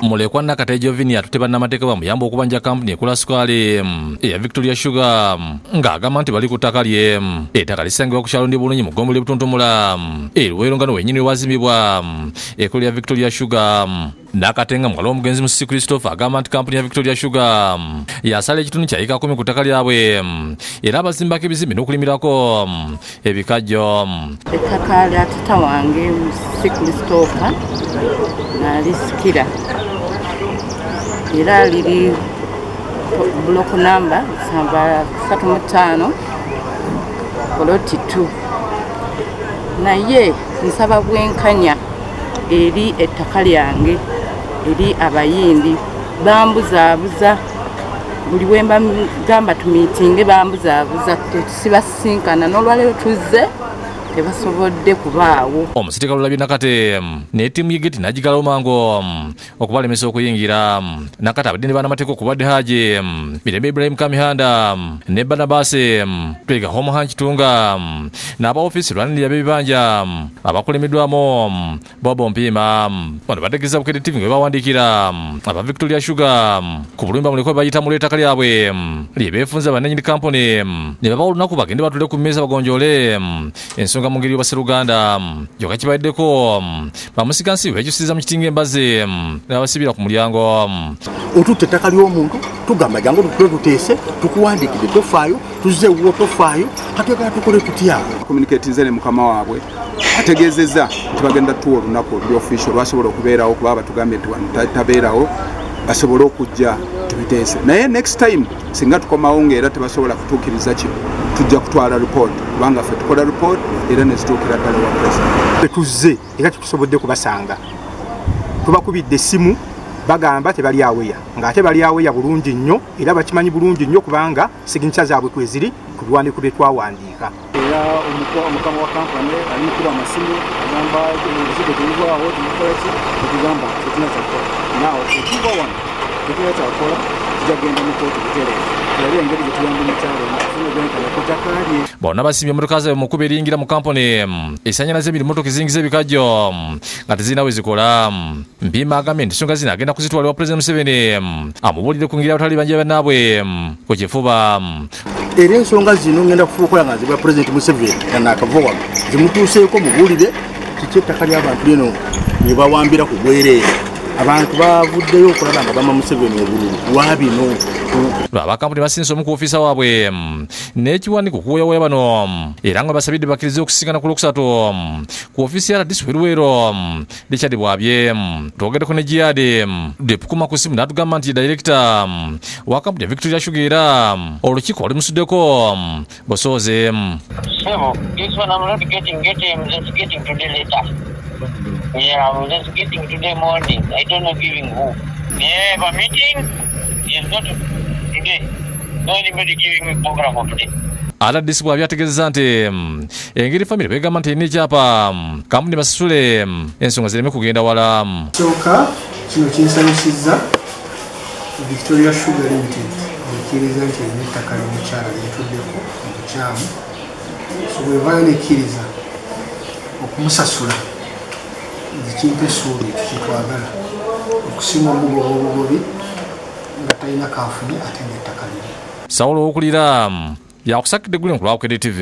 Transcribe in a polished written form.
mulekwa Nakate Jovini atuteba n'amateeka bamuyamba okubanja kampuni ekula sukali eya Victoria Sugar ng'agamba nti bali ku ttaka lye ettaka lisangibwa ku kyalo ndi Bulungi mu Ggombole Butuntumula Luweero nga wenyini wazimbibwa ekkulu lya Victoria Sugar. Nakate nga mwala omugenzi Musisi Christopher agamba nti kampuni ya Victoria Sugar yasala ekitundu kya eka 10 ku ttaka lyabwe era abazimbako ebizimbe n'okulimirako ebikajjo. Ettaka lya tata wange Musisi Christopher nalisikira era liri block number 35 Poloti 2 naye nsaba bwenkanya eri ettaka lyange eri abayindi bambuzaabuza buli wemba gamba tumiitinge bambuzaabuza tesibasinkana n'olwaleero tuzze tebasobodde kubaawo. Omusiteka Lulabye Nakate ne ttiimu y'Egeti n'agigala omango okubalemesa okuyingira. Nakate abadde ne bannamateeka okubadde Haji Mirembe Ibrahim Kamihanda ne Barnabas Twega Homohan Kitunga n'aba ofiisi lwanirira b'ebibanja abakulemedwamu Bobo Mpima. Bano bategeeza Bukedde TV nga bawandiikira aba Victoria Sugar ku bulumba mulekwa bayita mu lettaka lyabwe lye beefunza bannannyini kampuni ne babawa olunaku bagende batule ku mmeeza bagonjoole ensonga mu ngeri y'Obasseruganda gyokka kibaddeko bamusigansi bekyusiza mu kitinga embazi n'abasibira ku mulyango. Otutta ettaka ly'omuntu tugamba jangu tuteese tukuwandiikidde tofaayo tuzze wuwo tofaayo katwekala tukole tutya. Communicate nze ne mukama waabwe ategeezezza nti bagenda tuwa olunaku oluli official lwasobola okubeerawo kuba batugambye nti wano tabeerawo basobole okujja tubiteese naye next time singa tukomawo ng'era tebasobola kutuukiriza kino tujja kutwala report kubanga ffe tukola report era ne zituukira ddala wa president. Tuzze era tusobodde kubasanga tubakubidde essimu bagamba tebali aweya ng'ate bali aweya bulungi nnyo era bakimanyi bulungi nnyo kubanga signature zaabwe kweziri ku biwandiiko bye twawandiika. Era omukama wa kampani alikuba amasimu agamba ebizigo tebivaawo tumukola ki okugamba tekina kyakola naawe ekiva wano tekina kyakola tujagenda mu kooti kutereeza yali engeri gye tuyamba omukyalo okufuna obwenkanya ku ttaka lye. Bonna basimbye emmotoka zaabwe mu kkuba eriyingira mu kampuni esannyalaza emmotoka eziringiza ebikajjo nga tezirina we zikola. Mpima agambye nti ensonga zino agenda kuzitwalibwa Pulezidenti Museveni amubuulire ku ngeri abatali banja bannaabwe ku kifuba. Era ensonga zino ngenda kufuba okola nga zibwa Pulezidenti Museveni naakava wano zimutuuseeko mubuulire kiki ettaka ly'abantu lino ne bawambira ku bwereere. Abantu bavuddeyo okulaba nga bama Museveni obululu lwa bino. Abakampuni basinze omu ku ofiisa waabwe n'ekiwandiiko okuwoyawoya bano era nga basabidde bakkirize okusinkana ku Lwokusatu ku ofiisi ya RDC Luweero. Richard Bwabye twogeddeko ne Jihad Depukuma ku simu n'atugamba nti Director wa kampuni ya Victoria Sugar era olukiiko olimusuddeko busooze. This one I'm not getting, I'm just getting today later. Yeah, I'm just getting today morning. I don't know giving who. Yeah, but meeting is not today. No anybody giving me program of today. RDC Bwabye ategeezezza nti engeri famire begamba nti erina ekyapa kampuni basasule ensonga zireme kugenda wala. Kyokka kino kinsanyusizza Victoria Sugar Limited ekkiriza nti erina ettaka ly'omukyala lyetuddeko omukyamu so bwevaayo nekkiriza okumusasula zikimpa essuubi kyetwagala okusima omugoba obugobi nga talina kaafune ate ng'ettaka liri. Sawulo okulira yakusakidde guli nkulwa Bukedde TV.